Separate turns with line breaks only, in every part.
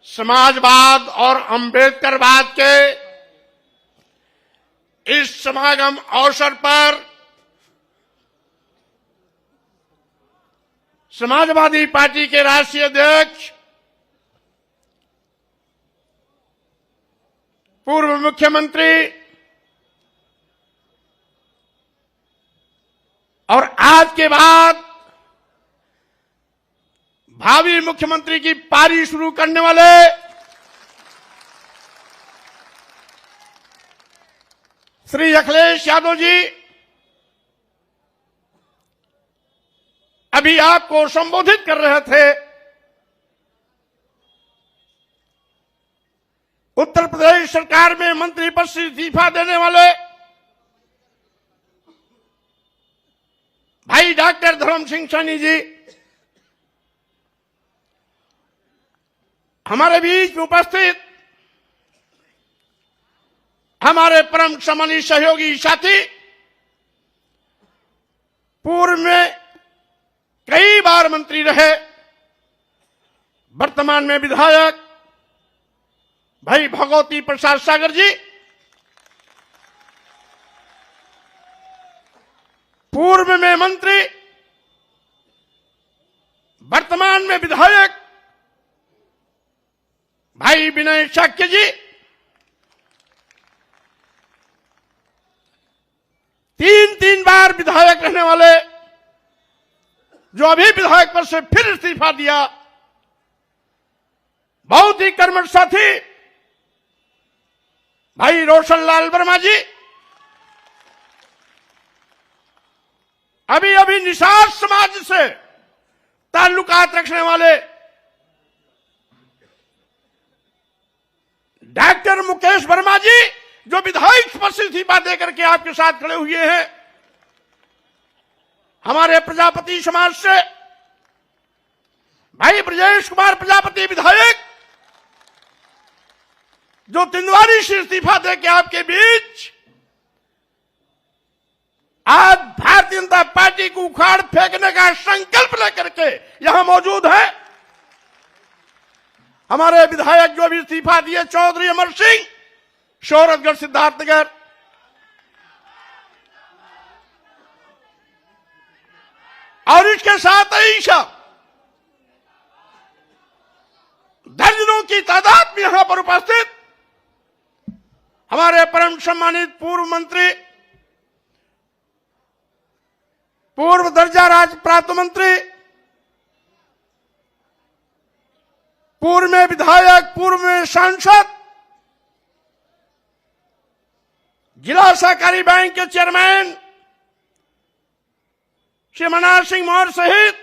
समाजवाद और अंबेडकरवाद के इस समागम अवसर पर समाजवादी पार्टी के राष्ट्रीय अध्यक्ष पूर्व मुख्यमंत्री और आज के बाद भावी मुख्यमंत्री की पारी शुरू करने वाले श्री अखिलेश यादव जी अभी आपको संबोधित कर रहे थे। उत्तर प्रदेश सरकार में मंत्री पद से इस्तीफा देने वाले भाई डॉक्टर धर्म सिंह सैनी जी हमारे बीच उपस्थित हमारे परम सम्मानीय सहयोगी साथी, पूर्व में कई बार मंत्री रहे, वर्तमान में विधायक भाई भगवती प्रसाद सागर जी, पूर्व में मंत्री वर्तमान में विधायक भाई विनय शाक्य जी, तीन बार विधायक रहने वाले जो अभी विधायक पद से फिर इस्तीफा दिया बहुत ही कर्मठ साथी भाई रोशन लाल वर्मा जी, अभी निषाद समाज से ताल्लुकात रखने वाले डॉक्टर मुकेश वर्मा जी जो विधायक पद से इस्तीफा देकर के आपके साथ खड़े हुए हैं, हमारे प्रजापति समाज से भाई ब्रजेश कुमार प्रजापति विधायक जो तिंदवारी से इस्तीफा देकर आपके बीच आज भारतीय जनता पार्टी को उखाड़ फेंकने का संकल्प लेकर के यहां मौजूद है। हमारे विधायक जो भी इस्तीफा दिए चौधरी अमर सिंह शोहरतगढ़ सिद्धार्थनगर, और इसके साथ ही दर्जनों की तादाद में यहां पर उपस्थित हमारे परम सम्मानित पूर्व मंत्री, पूर्व दर्जा राज्य प्राप्त मंत्री, पूर्व में विधायक, पूर्व में सांसद, जिला सहकारी बैंक के चेयरमैन श्री मनोहर सिंह मौर्य सहित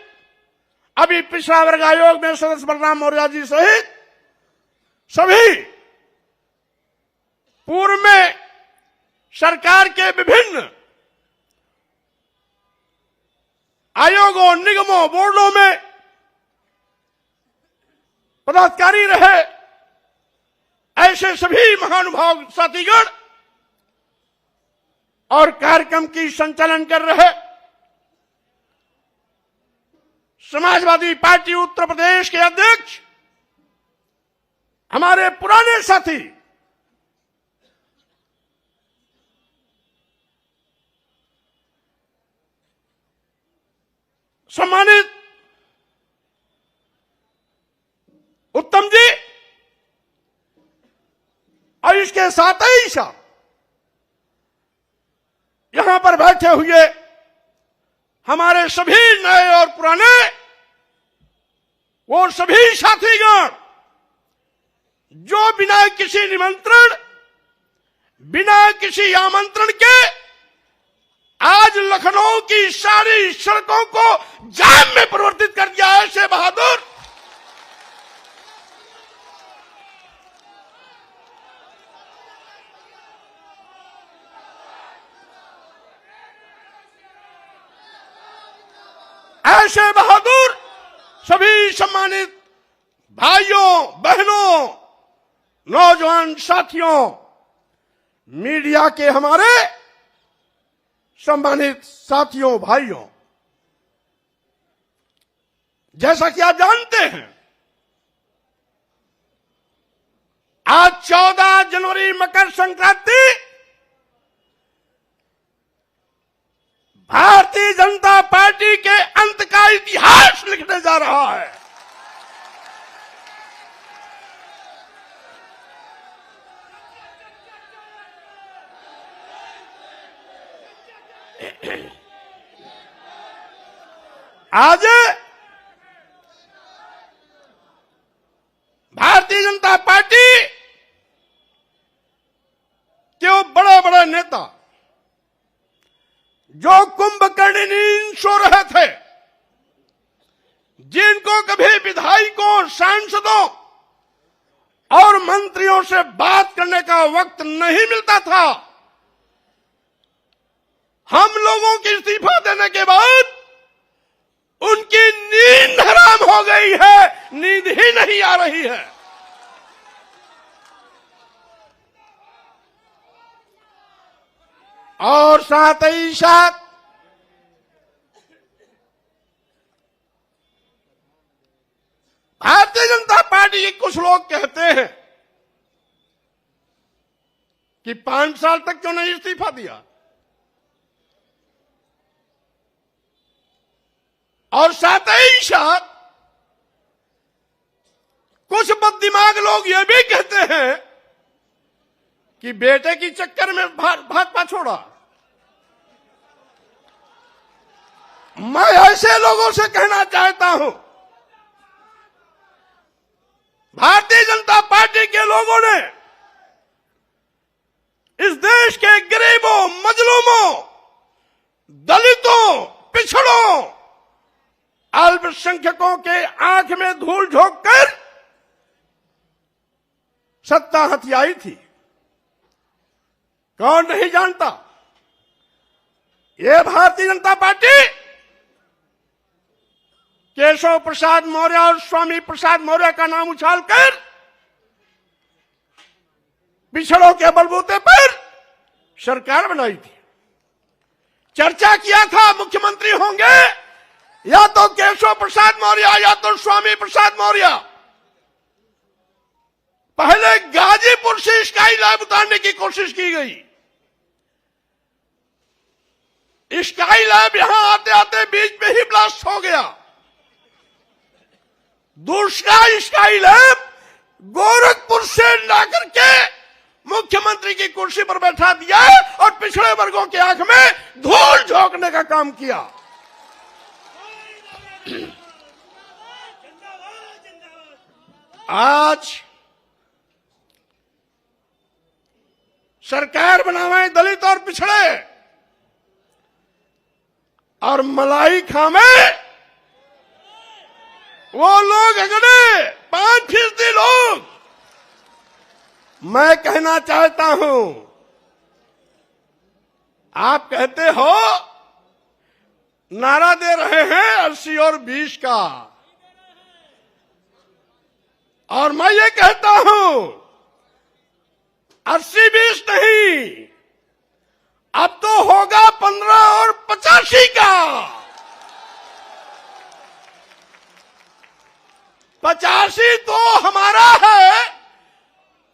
अभी पिछड़ा वर्ग आयोग में सदस्य बलराम मौर्य जी सहित सभी पूर्व में सरकार के विभिन्न आयोगों, निगमों, बोर्डों में पदाधिकारी रहे, ऐसे सभी महानुभाव साथीगण और कार्यक्रम की संचालन कर रहे समाजवादी पार्टी उत्तर प्रदेश के अध्यक्ष हमारे पुराने साथी सम्मानित उत्तम जी, और इसके साथ ही यहां पर बैठे हुए हमारे सभी नए और पुराने वो सभी साथीगण जो बिना किसी निमंत्रण, बिना किसी आमंत्रण के आज लखनऊ की सारी सड़कों को जाम में परिवर्तित कर दिया है। ऐसे बहादुर सभी सम्मानित भाइयों, बहनों, नौजवान साथियों, मीडिया के हमारे सम्मानित साथियों, भाइयों, जैसा कि आप जानते हैं आज 14 जनवरी मकर संक्रांति भारतीय जनता पार्टी के अंत का इतिहास लिखने जा रहा है। आज भारतीय जनता पार्टी के वो बड़े बड़े नेता जो कुंभकर्ण नींद सो रहे थे, जिनको कभी विधायकों, सांसदों और मंत्रियों से बात करने का वक्त नहीं मिलता था, हम लोगों के इस्तीफा देने के बाद उनकी नींद हराम हो गई है, नींद ही नहीं आ रही है। और साथ ही साथ भारतीय जनता पार्टी के कुछ लोग कहते हैं कि 5 साल तक क्यों नहीं इस्तीफा दिया, और साथ ही साथ कुछ बददिमाग लोग ये भी कहते हैं कि बेटे की चक्कर में भाजपा छोड़ा। मैं ऐसे लोगों से कहना चाहता हूं, भारतीय जनता पार्टी के लोगों ने इस देश के गरीबों, मजलूमों, दलितों, पिछड़ों, अल्पसंख्यकों के आंख में धूल झोंककर सत्ता हथियाई थी। कौन नहीं जानता, ये भारतीय जनता पार्टी केशव प्रसाद मौर्य और स्वामी प्रसाद मौर्य का नाम उछालकर पिछड़ों के बलबूते पर सरकार बनाई थी। चर्चा किया था मुख्यमंत्री होंगे या तो केशव प्रसाद मौर्य या तो स्वामी प्रसाद मौर्य। पहले गाजीपुर से स्काई लैब उतारने की कोशिश की गई। स्काई लैब यहां आते आते बीच में ही ब्लास्ट हो गया। दूसरा स्काई लैब गोरखपुर से लाकर के मुख्यमंत्री की कुर्सी पर बैठा दिया और पिछड़े वर्गों की आंख में धूल झोंकने का काम किया। आज सरकार बनावे दलित और पिछड़े, और मलाई खामे वो लोग अगड़े 5% लोग। मैं कहना चाहता हूं, आप कहते हो नारा दे रहे हैं 80 और 20 का, और मैं ये कहता हूं 80-20 नहीं, अब तो होगा 15 और 85 का। 85 तो हमारा है,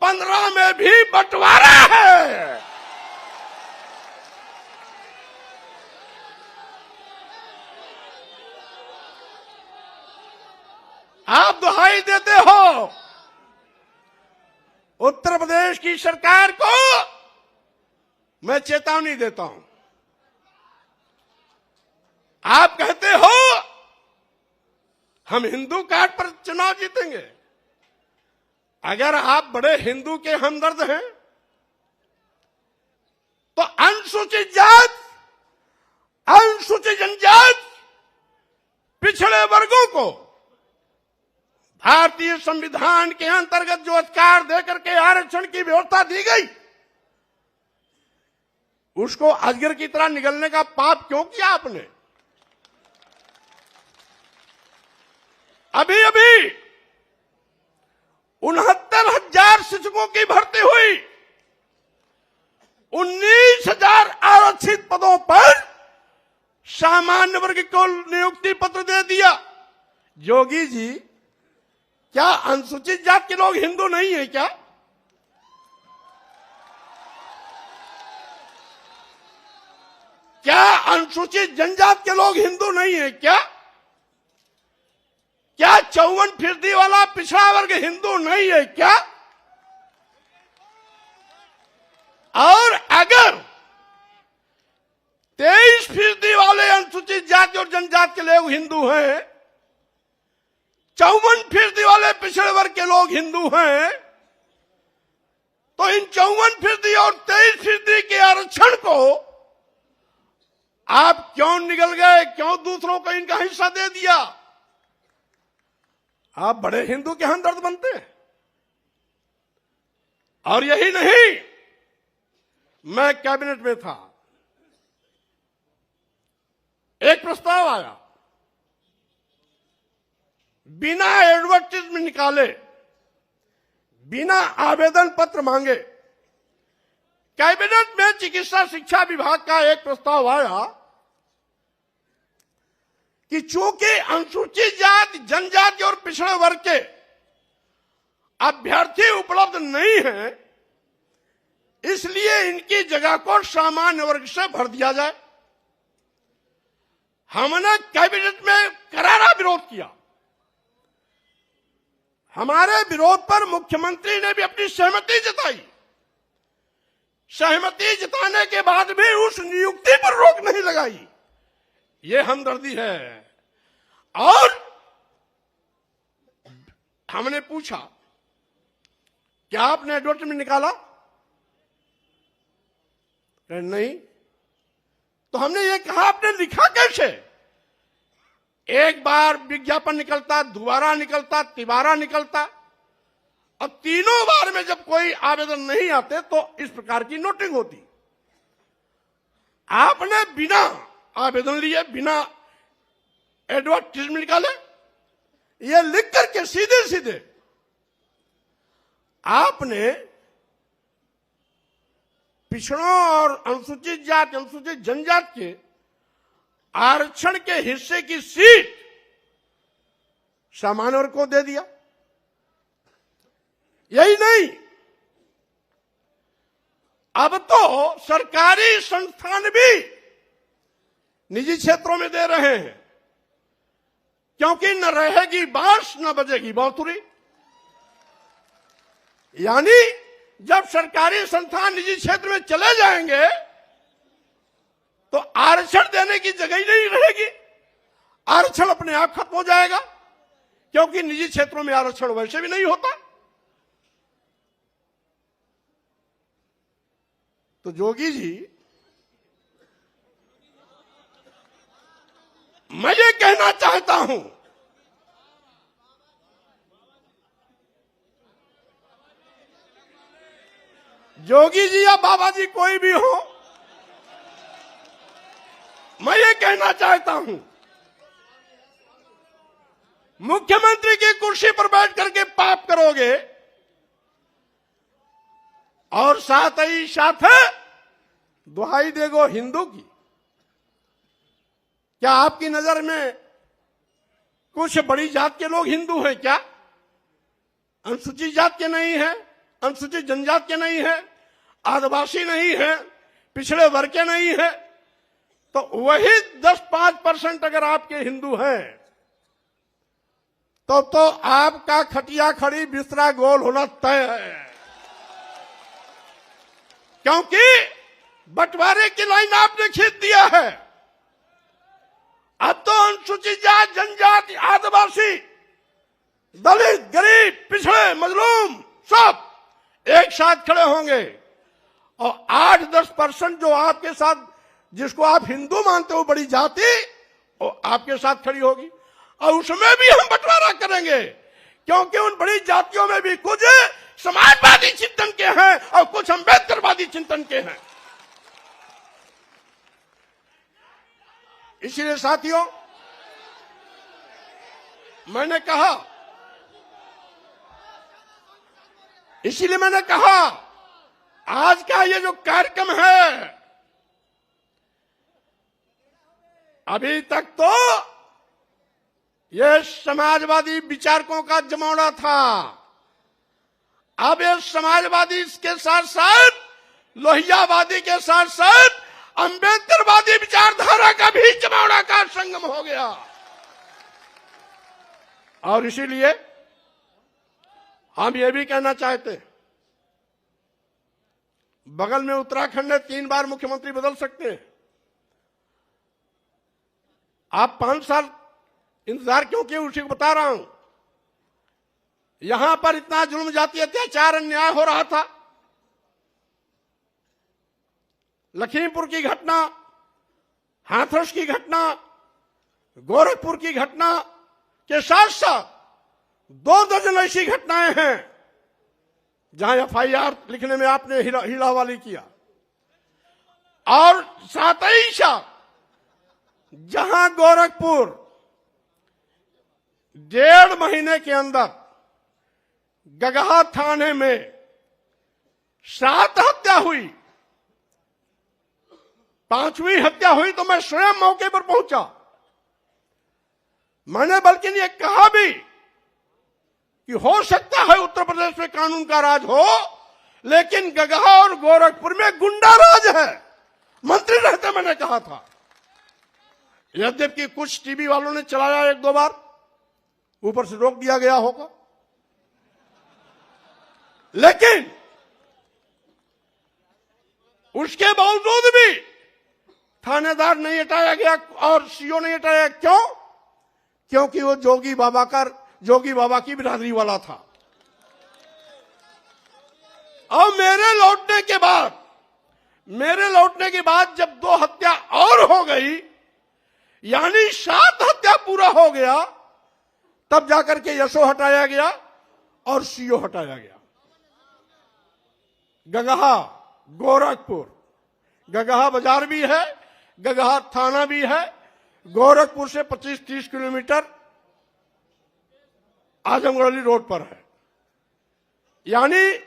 15 में भी बंटवारा है। आप दुहाई देते हो उत्तर प्रदेश की सरकार को, मैं चेतावनी देता हूं। आप कहते हो हम हिंदू कार्ड पर चुनाव जीतेंगे। अगर आप बड़े हिंदू के हमदर्द हैं तो अनुसूचित जात, अनुसूचित जनजाति, पिछड़े वर्गों को भारतीय संविधान के अंतर्गत जो अधिकार देकर के आरक्षण की व्यवस्था दी गई, उसको अजगर की तरह निगलने का पाप क्यों किया आपने? अभी अभी 69,000 शिक्षकों की भर्ती हुई, 19,000 आरक्षित पदों पर सामान्य वर्ग को नियुक्ति पत्र दे दिया। योगी जी, क्या अनुसूचित जाति के लोग हिंदू नहीं है क्या? क्या अनुसूचित जनजाति के लोग हिंदू नहीं है क्या? क्या 54% वाला पिछड़ा वर्ग हिंदू नहीं है क्या? और अगर 23% वाले अनुसूचित जाति और जनजाति के लोग हिंदू हैं, 54% वाले पिछड़े वर्ग के लोग हिंदू हैं, तो इन 54% और 23% के आरक्षण को आप क्यों निगल गए? क्यों दूसरों को इनका हिस्सा दे दिया? आप बड़े हिंदू के हमदर्द बनते हैं। और यही नहीं, मैं कैबिनेट में था, एक प्रस्ताव आया, बिना एडवर्टाइजमेंट निकाले, बिना आवेदन पत्र मांगे, कैबिनेट में चिकित्सा शिक्षा विभाग का एक प्रस्ताव आया कि चूंकि अनुसूचित जाति, जनजाति और पिछड़े वर्ग के अभ्यर्थी उपलब्ध नहीं हैं, इसलिए इनकी जगह को सामान्य वर्ग से भर दिया जाए। हमने कैबिनेट में करारा विरोध किया। हमारे विरोध पर मुख्यमंत्री ने भी अपनी सहमति जताई। सहमति जताने के बाद भी उस नियुक्ति पर रोक नहीं लगाई। ये हमदर्दी है। और हमने पूछा, क्या आपने एडवर्टाइजमेंट निकाला? नहीं। तो हमने ये कहा, आपने लिखा कैसे? एक बार विज्ञापन निकलता, दोबारा निकलता, तिबारा निकलता, अब तीनों बार में जब कोई आवेदन नहीं आते तो इस प्रकार की नोटिंग होती। आपने बिना आवेदन लिए, बिना एडवर्टाइजमेंट निकाले, ये लिख करके सीधे सीधे आपने पिछड़ों और अनुसूचित जाति, अनुसूचित जनजाति के आरक्षण के हिस्से की सीट सामान्य वर्ग को दे दिया। यही नहीं, अब तो सरकारी संस्थान भी निजी क्षेत्रों में दे रहे हैं, क्योंकि न रहेगी बांस न बजेगी बांसुरी। यानी जब सरकारी संस्थान निजी क्षेत्र में चले जाएंगे तो आरक्षण देने की जगह ही नहीं रहेगी। आरक्षण अपने आप खत्म हो जाएगा, क्योंकि निजी क्षेत्रों में आरक्षण वैसे भी नहीं होता। तो जोगी जी, मैं ये कहना चाहता हूं, जोगी जी या बाबा जी कोई भी हो, मैं ये कहना चाहता हूं, मुख्यमंत्री की कुर्सी पर बैठ करके पाप करोगे और साथ ही साथ दुहाई देगो हिंदू की। क्या आपकी नजर में कुछ बड़ी जात के लोग हिंदू हैं क्या? अनुसूचित जात के नहीं है, अनुसूचित जनजाति के नहीं है, आदिवासी नहीं है, पिछड़े वर्ग के नहीं है, तो वही 10-5% अगर आपके हिंदू हैं तो आपका खटिया खड़ी बिस्तरा गोल होना तय है। क्योंकि बंटवारे की लाइन आपने खींच दिया है। अब तो अनुसूचित जाति, जनजाति, आदिवासी, दलित, गरीब, पिछड़े, मजलूम सब एक साथ खड़े होंगे और 8-10% जो आपके साथ, जिसको आप हिंदू मानते हो बड़ी जाति, वो आपके साथ खड़ी होगी और उसमें भी हम बंटवारा करेंगे, क्योंकि उन बड़ी जातियों में भी कुछ समाजवादी चिंतन के हैं और कुछ अम्बेडकरवादी चिंतन के हैं। इसीलिए साथियों, मैंने कहा आज का ये जो कार्यक्रम है, अभी तक तो ये समाजवादी विचारकों का जमावड़ा था। अब ये समाजवादी के साथ साथ, लोहियावादी के साथ साथ अंबेडकरवादी विचारधारा का भी जमावड़ा का संगम हो गया। और इसीलिए हम ये भी कहना चाहते हैं, बगल में उत्तराखंड में 3 बार मुख्यमंत्री बदल सकते हैं। आप 5 साल इंतजार क्यों किए, उसी को बता रहा हूं। यहां पर इतना जुल्म, जाति अत्याचार, अन्याय हो रहा था। लखीमपुर की घटना, हाथरस की घटना, गोरखपुर की घटना के साथ साथ 2 दर्जन ऐसी घटनाएं हैं जहां एफआईआर लिखने में आपने हीलावाली किया, और साथ ही साथ जहां गोरखपुर 1.5 महीने के अंदर गगहा थाने में 7 हत्या हुई, 5वीं हत्या हुई तो मैं स्वयं मौके पर पहुंचा। मैंने बल्कि ये कहा भी कि हो सकता है उत्तर प्रदेश में कानून का राज हो, लेकिन गगहा और गोरखपुर में गुंडा राज है। मंत्री रहते मैंने कहा था। यद्यपि कुछ टीवी वालों ने चलाया 1-2 बार, ऊपर से रोक दिया गया होगा, लेकिन उसके बावजूद भी थानेदार नहीं हटाया गया और सीओ नहीं हटाया। क्यों? क्योंकि वो जोगी बाबा की बिरादरी वाला था। और मेरे लौटने के बाद जब 2 हत्या और हो गई, यानी 7 हत्या पूरा हो गया, तब जाकर के यशो हटाया गया और सीओ हटाया गया। गगहा, गोरखपुर, गगहा बाजार भी है, गगहा थाना भी है, गोरखपुर से 25-30 किलोमीटर आजमगढ़ रोड पर है। यानी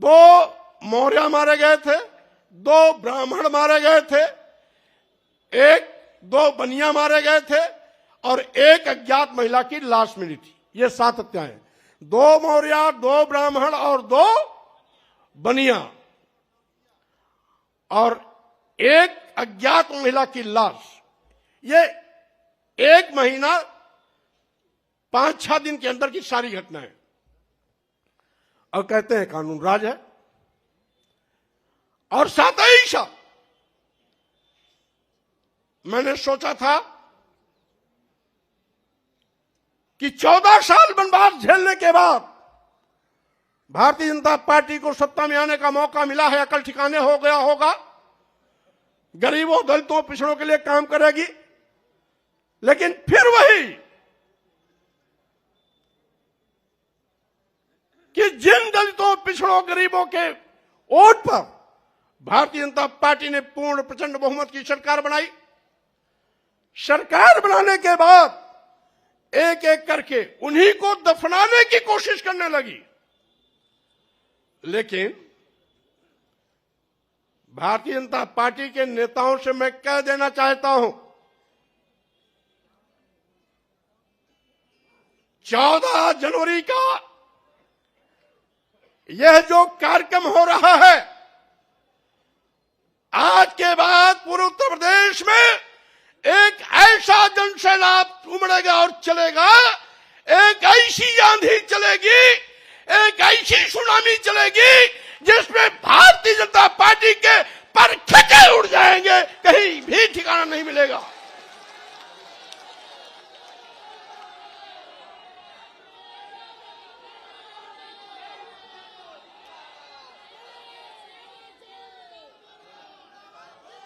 2 मौर्य मारे गए थे, 2 ब्राह्मण मारे गए थे, 2 बनिया मारे गए थे और 1 अज्ञात महिला की लाश मिली थी। ये 7 हत्याएं, 2 मौर्य, 2 ब्राह्मण और 2 बनिया, और 1 अज्ञात महिला की लाश। ये 1 महीना 5-6 दिन के अंदर की सारी घटनाएं। और कहते हैं कानून राज है। और साथ ही साथ मैंने सोचा था कि 14 साल वनवास झेलने के बाद भारतीय जनता पार्टी को सत्ता में आने का मौका मिला है, अकल ठिकाने हो गया होगा, गरीबों, दलितों, पिछड़ों के लिए काम करेगी। लेकिन फिर वही कि जिन दलितों, पिछड़ों, गरीबों के वोट पर भारतीय जनता पार्टी ने पूर्ण प्रचंड बहुमत की सरकार बनाई। सरकार बनाने के बाद एक एक करके उन्हीं को दफनाने की कोशिश करने लगी। लेकिन भारतीय जनता पार्टी के नेताओं से मैं कह देना चाहता हूं, 14 जनवरी का यह जो कार्यक्रम हो रहा है, आज के बाद पूरे उत्तर प्रदेश में एक ऐसा जनसैलाब उमड़ेगा और चलेगा, एक ऐसी आंधी चलेगी, एक ऐसी सुनामी चलेगी जिसमें भारतीय जनता पार्टी के पर खचे उड़ जाएंगे, कहीं भी ठिकाना नहीं मिलेगा।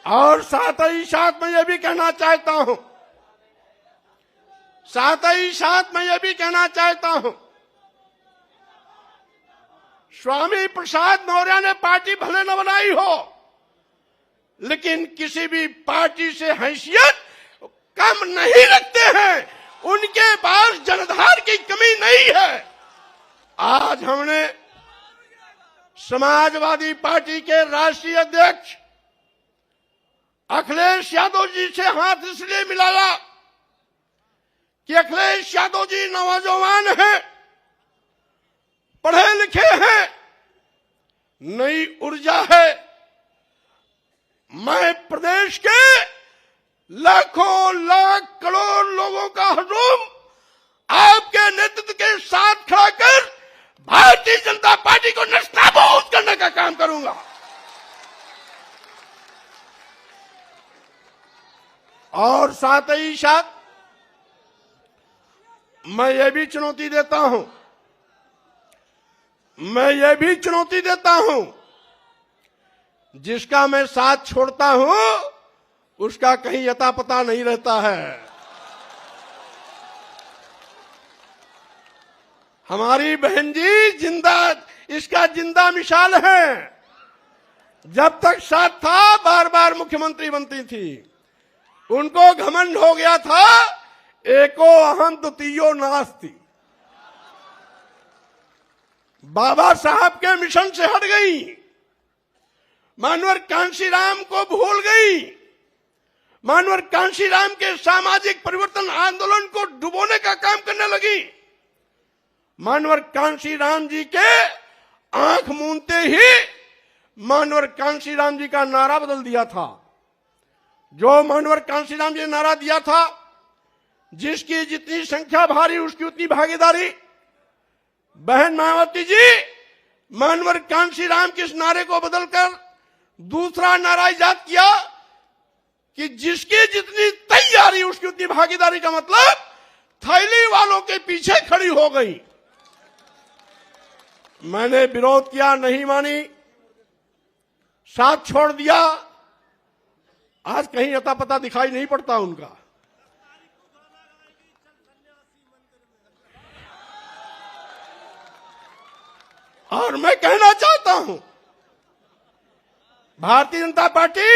और साथ ही साथ मैं ये भी कहना चाहता हूं, स्वामी प्रसाद मौर्य ने पार्टी भले न बनाई हो, लेकिन किसी भी पार्टी से हैसियत कम नहीं रखते हैं। उनके पास जनधार की कमी नहीं है। आज हमने समाजवादी पार्टी के राष्ट्रीय अध्यक्ष अखिलेश यादव जी से हाथ इसलिए मिलाया कि अखिलेश यादव जी नौजवान हैं, पढ़े लिखे हैं, नई ऊर्जा है। मैं प्रदेश के लाखों लाख करोड़ लोगों का हुजूम आपके नेतृत्व के साथ खड़ा कर भारतीय जनता पार्टी को नस्ताबूद करने का काम करूंगा। और साथ ही साथ मैं ये भी चुनौती देता हूं, जिसका मैं साथ छोड़ता हूं उसका कहीं अता पता नहीं रहता है। हमारी बहन जी इसका जिंदा मिसाल है। जब तक साथ था बार बार मुख्यमंत्री बनती थी, उनको घमंड हो गया था एको अहम द्वितीयो नास्ति। बाबा साहब के मिशन से हट गई, मानवर कांशीराम को भूल गई, मानवर कांशीराम के सामाजिक परिवर्तन आंदोलन को डुबोने का काम करने लगी। मानवर कांशीराम जी के आंख मूंदते ही मानवर कांशीराम जी का नारा बदल दिया था। जो मानवर कांशीराम जी ने नारा दिया था, जिसकी जितनी संख्या भारी उसकी उतनी भागीदारी। बहन मायावती जी मानवर कांशीराम के इस नारे को बदलकर दूसरा नारा इजाद किया कि जिसकी जितनी तैयारी उसकी उतनी भागीदारी का मतलब थैली वालों के पीछे खड़ी हो गई। मैंने विरोध किया, नहीं मानी, साथ छोड़ दिया। आज कहीं अता पता दिखाई नहीं पड़ता उनका। और मैं कहना चाहता हूं, भारतीय जनता पार्टी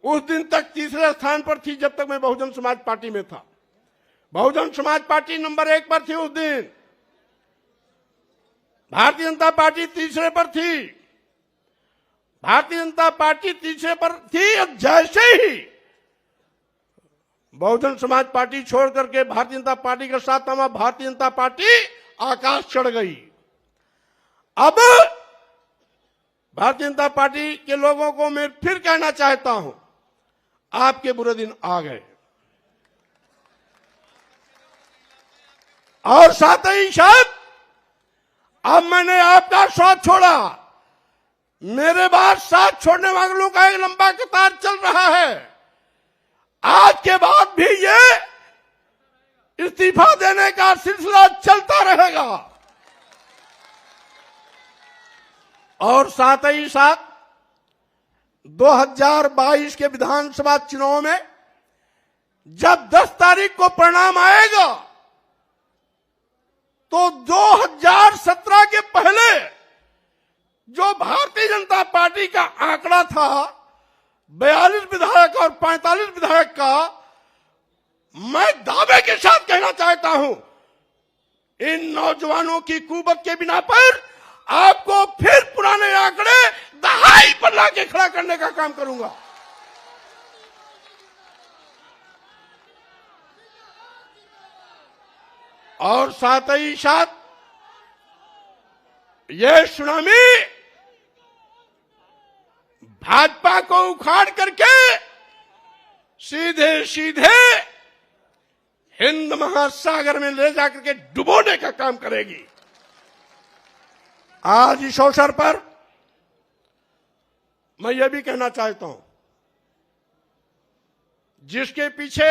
उस दिन तक तीसरे स्थान पर थी जब तक मैं बहुजन समाज पार्टी में था। बहुजन समाज पार्टी नंबर 1 पर थी उस दिन, भारतीय जनता पार्टी तीसरे पर थी। भारतीय जनता पार्टी तीसरे पर थी और जैसे ही बहुजन समाज पार्टी छोड़ करके भारतीय जनता पार्टी के साथ हम भारतीय जनता पार्टी आकाश चढ़ गई। अब भारतीय जनता पार्टी के लोगों को मैं फिर कहना चाहता हूं, आपके बुरे दिन आ गए। और साथ ही साथ अब मैंने आपका साथ छोड़ा, मेरे बाद साथ छोड़ने वालों का एक लंबा कतार चल रहा है। आज के बाद भी ये इस्तीफा देने का सिलसिला चलता रहेगा। और साथ ही साथ 2022 के विधानसभा चुनाव में जब 10 तारीख को परिणाम आएगा तो 2017 के पहले जो भारतीय जनता पार्टी का आंकड़ा था 42 विधायक और 45 विधायक का, मैं दावे के साथ कहना चाहता हूं, इन नौजवानों की कुवत के बिना पर आपको फिर पुराने आंकड़े दहाई पर लाके खड़ा करने का काम करूंगा। और साथ ही साथ यह सुनामी भाजपा को उखाड़ करके सीधे सीधे हिंद महासागर में ले जाकर के डुबोने का काम करेगी। आज इस अवसर पर मैं यह भी कहना चाहता हूं, जिसके पीछे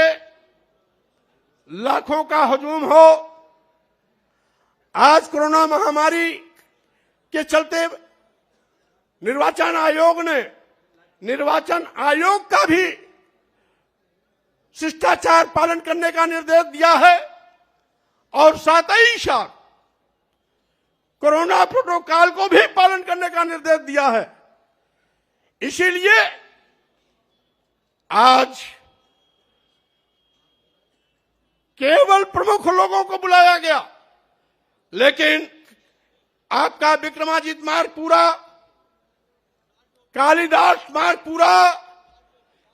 लाखों का हुजूम हो, आज कोरोना महामारी के चलते निर्वाचन आयोग का भी शिष्टाचार पालन करने का निर्देश दिया है और साथ ही साथ कोरोना प्रोटोकॉल को भी पालन करने का निर्देश दिया है। इसीलिए आज केवल प्रमुख लोगों को बुलाया गया, लेकिन आपका विक्रमादित्य मार्ग पूरा, कालिदास मार्ग पूरा,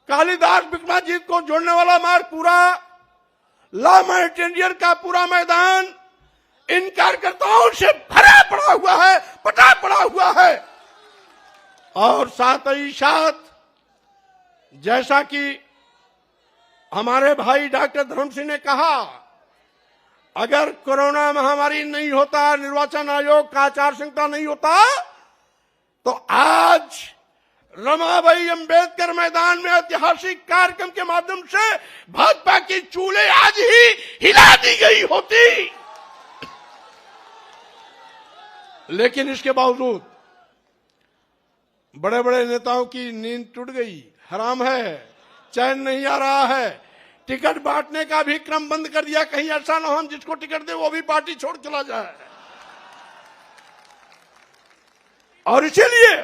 कालिदास विक्रमादित्य को जोड़ने वाला मार्ग पूरा, ला मार्टिनियर का पूरा मैदान इन कार्यकर्ताओं से भरा पड़ा हुआ है, पटा पड़ा हुआ है। और साथ ही साथ जैसा कि हमारे भाई डॉक्टर धर्म सिंह ने कहा, अगर कोरोना महामारी नहीं होता, निर्वाचन आयोग का आचार संहिता नहीं होता, तो आज रमाबाई अंबेडकर मैदान में ऐतिहासिक कार्यक्रम के माध्यम से भाजपा की चूल्हे आज ही हिला दी गई होती। लेकिन इसके बावजूद बड़े बड़े नेताओं की नींद टूट गई, हराम है, चैन नहीं आ रहा है। टिकट बांटने का भी क्रम बंद कर दिया, कहीं ऐसा ना हो हम जिसको टिकट दे वो भी पार्टी छोड़ चला जाए। और इसीलिए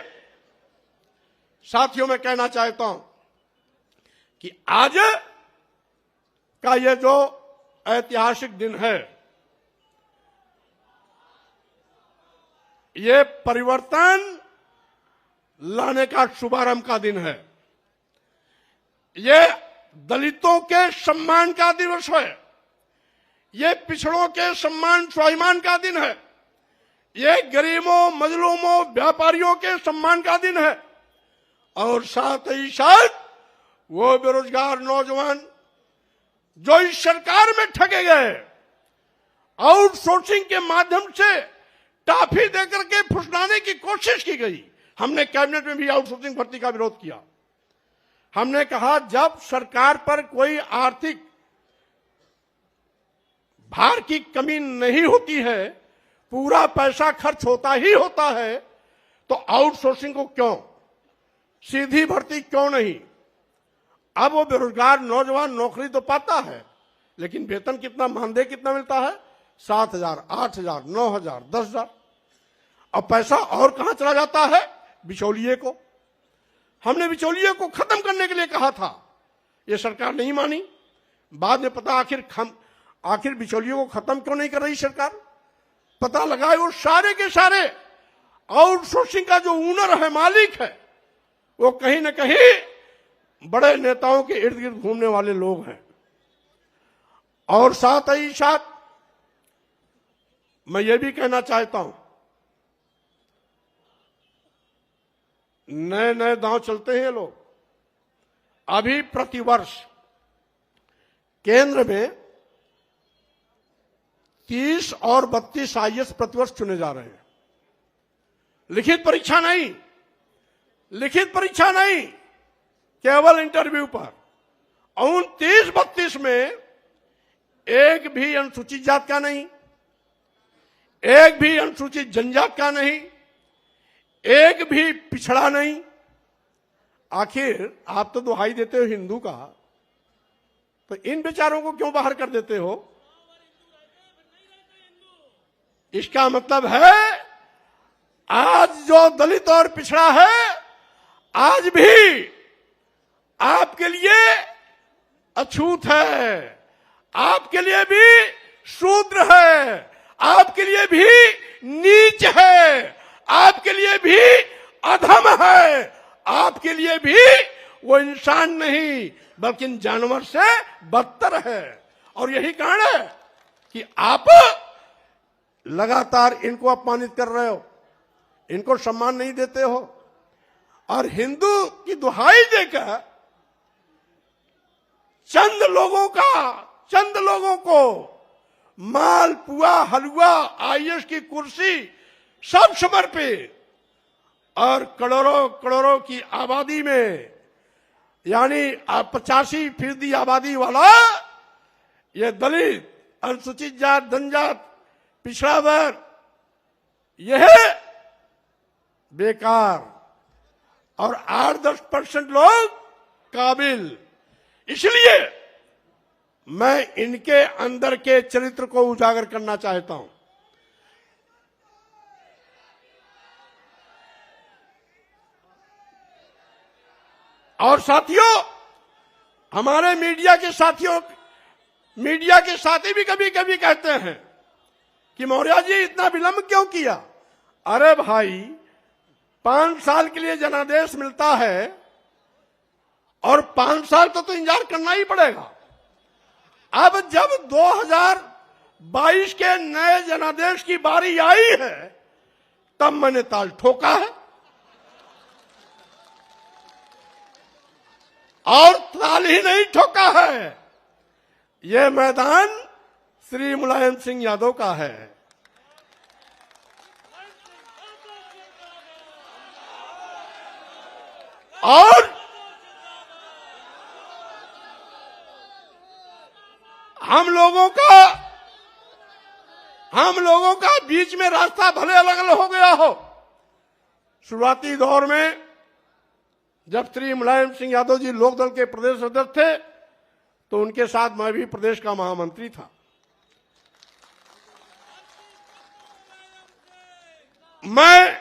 साथियों मैं कहना चाहता हूं कि आज का ये जो ऐतिहासिक दिन है, ये परिवर्तन लाने का शुभारंभ का दिन है। ये दलितों के सम्मान का दिवस है, ये पिछड़ों के सम्मान स्वाभिमान का दिन है, ये गरीबों मजलूमों व्यापारियों के सम्मान का दिन है। और साथ ही साथ वो बेरोजगार नौजवान जो इस सरकार में ठगे गए, आउटसोर्सिंग के माध्यम से टाफी देकर के फुसलाने की कोशिश की गई। हमने कैबिनेट में भी आउटसोर्सिंग भर्ती का विरोध किया। हमने कहा जब सरकार पर कोई आर्थिक भार की कमी नहीं होती है, पूरा पैसा खर्च होता ही होता है, तो आउटसोर्सिंग को क्यों, सीधी भर्ती क्यों नहीं। अब वो बेरोजगार नौजवान नौकरी तो पाता है, लेकिन वेतन कितना, मानदेय कितना मिलता है? 7,000, 8,000, 9,000, 10,000। अब पैसा और कहां चला जाता है? बिचौलिए को। हमने बिचौलिए को खत्म करने के लिए कहा था, ये सरकार नहीं मानी। बाद में पता आखिर बिचौलियों को खत्म क्यों नहीं कर रही सरकार, पता लगाए वो सारे के सारे आउटसोर्सिंग का जो ओनर है, मालिक है, वो कहीं न कहीं बड़े नेताओं के इर्द गिर्द घूमने वाले लोग हैं। और साथ ही साथ मैं ये भी कहना चाहता हूं, नए नए दांव चलते हैं ये लोग। अभी प्रतिवर्ष केंद्र में 30 और 32 आईएएस प्रतिवर्ष चुने जा रहे हैं। लिखित परीक्षा नहीं, लिखित परीक्षा नहीं, केवल इंटरव्यू पर। उन 30-32 में एक भी अनुसूचित जात का नहीं, एक भी अनुसूचित जनजात का नहीं, एक भी पिछड़ा नहीं। आखिर आप तो दुहाई देते हो हिंदू का, तो इन बेचारों को क्यों बाहर कर देते हो? इसका मतलब है आज जो दलित और पिछड़ा है, आज भी आपके लिए अछूत है, आपके लिए भी शूद्र है, आपके लिए भी नीच है, आपके लिए भी अधम है, आपके लिए भी वो इंसान नहीं बल्कि जानवर से बदतर है। और यही कारण है कि आप लगातार इनको अपमानित कर रहे हो, इनको सम्मान नहीं देते हो, और हिंदू की दुहाई देकर चंद लोगों को माल पुआ हलवा आईएएस की कुर्सी सब समर्पित, और करोड़ों की आबादी में, यानी 85% आबादी वाला ये दलित, अनुसूचित जात, जनजात, पिछड़ा वर्ग, यह बेकार, और 8-10% लोग काबिल। इसलिए मैं इनके अंदर के चरित्र को उजागर करना चाहता हूं। और साथियों, हमारे मीडिया के साथी भी कभी कभी कहते हैं कि मौर्य जी इतना विलंब क्यों किया? अरे भाई, 5 साल के लिए जनादेश मिलता है और 5 साल तो इंतजार करना ही पड़ेगा। अब जब 2022 के नए जनादेश की बारी आई है, तब मैंने ताल ठोका है। और ताली नहीं ठोका है। ये मैदान श्री मुलायम सिंह यादव का है। और हम लोगों का बीच में रास्ता भले अलग अलग हो गया हो। शुरुआती दौर में जब श्री मुलायम सिंह यादव जी लोकदल के प्रदेश अध्यक्ष थे तो उनके साथ मैं भी प्रदेश का महामंत्री था। मैं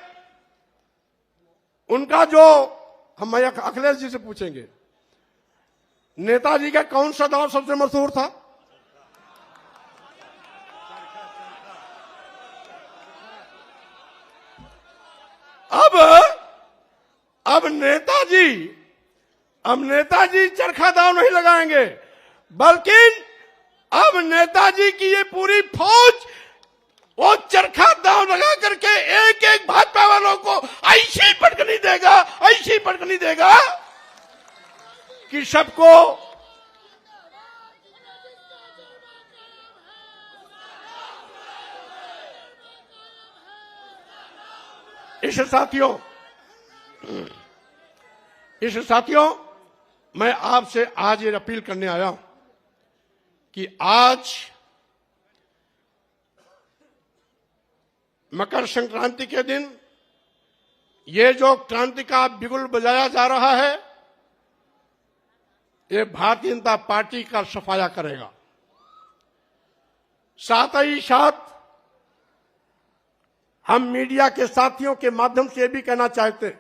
उनका जो हम अखिलेश जी से पूछेंगे, नेताजी का कौन सा दौर सबसे मशहूर था? अब नेताजी चरखा दाव नहीं लगाएंगे, बल्कि अब नेताजी की ये पूरी फौज वो चरखा दाव लगा करके एक एक भाजपा वालों को ऐसी पटकनी देगा कि सबको इस साथियों मैं आपसे आज ये अपील करने आया हूं कि आज मकर संक्रांति के दिन ये जो क्रांति का बिगुल बजाया जा रहा है, ये भारतीय जनता पार्टी का सफाया करेगा। साथ ही साथ हम मीडिया के साथियों के माध्यम से भी कहना चाहते हैं,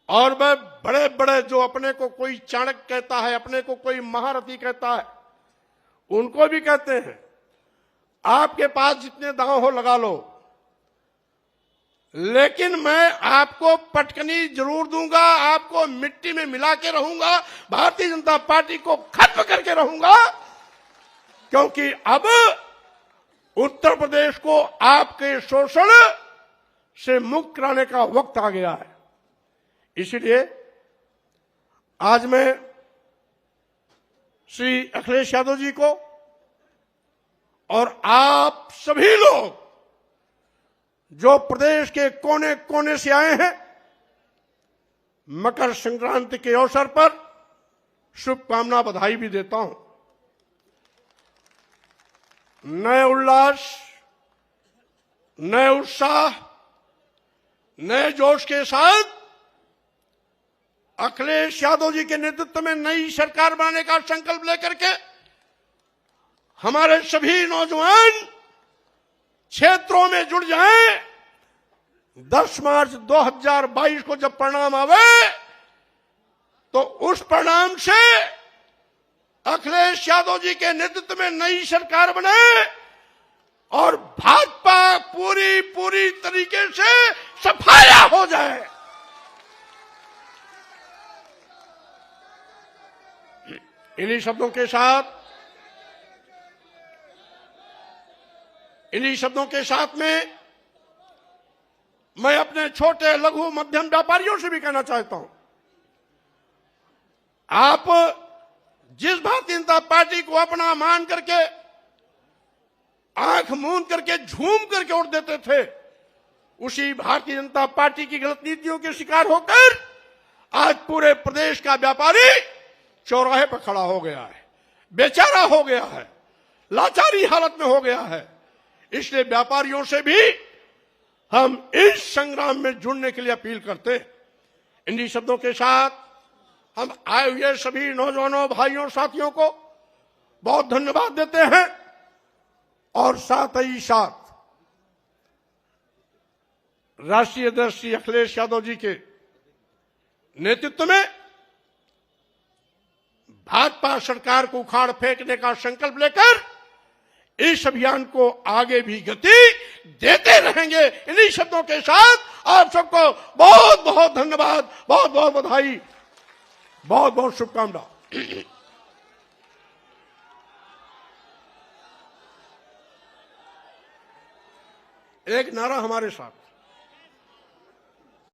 और वह बड़े बड़े जो अपने को कोई चाणक्य कहता है, अपने को कोई महारथी कहता है, उनको भी कहते हैं आपके पास जितने दांव हो लगा लो, लेकिन मैं आपको पटकनी जरूर दूंगा, आपको मिट्टी में मिला के रहूंगा, भारतीय जनता पार्टी को खत्म करके रहूंगा। क्योंकि अब उत्तर प्रदेश को आपके शोषण से मुक्त कराने का वक्त आ गया है। इसलिए आज मैं श्री अखिलेश यादव जी को और आप सभी लोग जो प्रदेश के कोने कोने से आए हैं, मकर संक्रांति के अवसर पर शुभकामना बधाई भी देता हूं। नए उल्लास, नए उत्साह, नए जोश के साथ अखिलेश यादव जी के नेतृत्व में नई सरकार बनाने का संकल्प लेकर के हमारे सभी नौजवान क्षेत्रों में जुड़ जाएं। 10 मार्च 2022 को जब परिणाम आवे तो उस परिणाम से अखिलेश यादव जी के नेतृत्व में नई सरकार बने और भाजपा पूरी तरीके से सफाया हो जाए। इन्हीं शब्दों के साथ में मैं अपने छोटे लघु मध्यम व्यापारियों से भी कहना चाहता हूं, आप जिस भारतीय जनता पार्टी को अपना मान करके, आंख मूंद करके, झूम करके वोट देते थे, उसी भारतीय जनता पार्टी की गलत नीतियों के शिकार होकर आज पूरे प्रदेश का व्यापारी चौराहे पर खड़ा हो गया है, बेचारा हो गया है, लाचारी हालत में हो गया है। इसलिए व्यापारियों से भी हम इस संग्राम में जुड़ने के लिए अपील करते हैं। इन्हीं शब्दों के साथ हम आए हुए सभी नौजवानों, भाइयों, साथियों को बहुत धन्यवाद देते हैं और साथ ही साथ राष्ट्रीय अध्यक्ष श्री अखिलेश यादव जी के नेतृत्व में भाजपा सरकार को उखाड़ फेंकने का संकल्प लेकर इस अभियान को आगे भी गति देते रहेंगे। इन्हीं शब्दों के साथ आप सबको बहुत बहुत धन्यवाद, बहुत बहुत बधाई, बहुत बहुत शुभकामना। एक नारा हमारे साथ